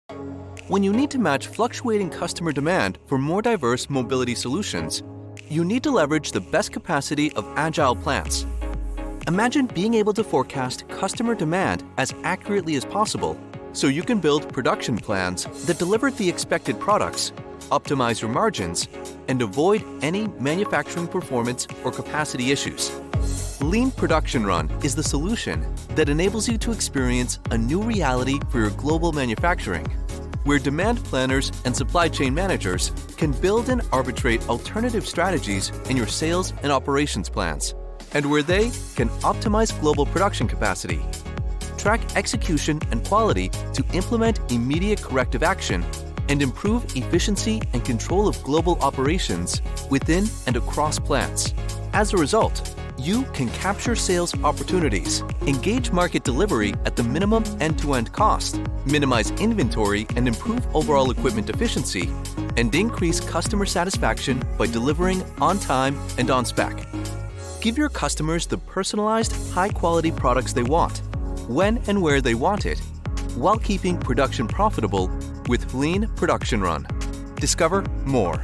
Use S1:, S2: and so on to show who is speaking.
S1: When you need to match fluctuating customer demand for more diverse mobility solutions, you need to leverage the best capacity of agile plants. Imagine being able to forecast customer demand as accurately as possible so you can build production plans that deliver the expected products, optimize your margins, and avoid any manufacturing performance or capacity issues. Lean Production Run is the solution that enables you to experience a new reality for your global manufacturing, where demand planners and supply chain managers can build and arbitrate alternative strategies in your sales and operations plans, and where they can optimize global production capacity, track execution and quality to implement immediate corrective action, and improve efficiency and control of global operations within and across plants. As a result, you can capture sales opportunities, engage market delivery at the minimum end-to-end cost, minimize inventory and improve overall equipment efficiency, and increase customer satisfaction by delivering on time and on spec. Give your customers the personalized, high-quality products they want, when and where they want it, while keeping production profitable with Lean Production Run. Discover more.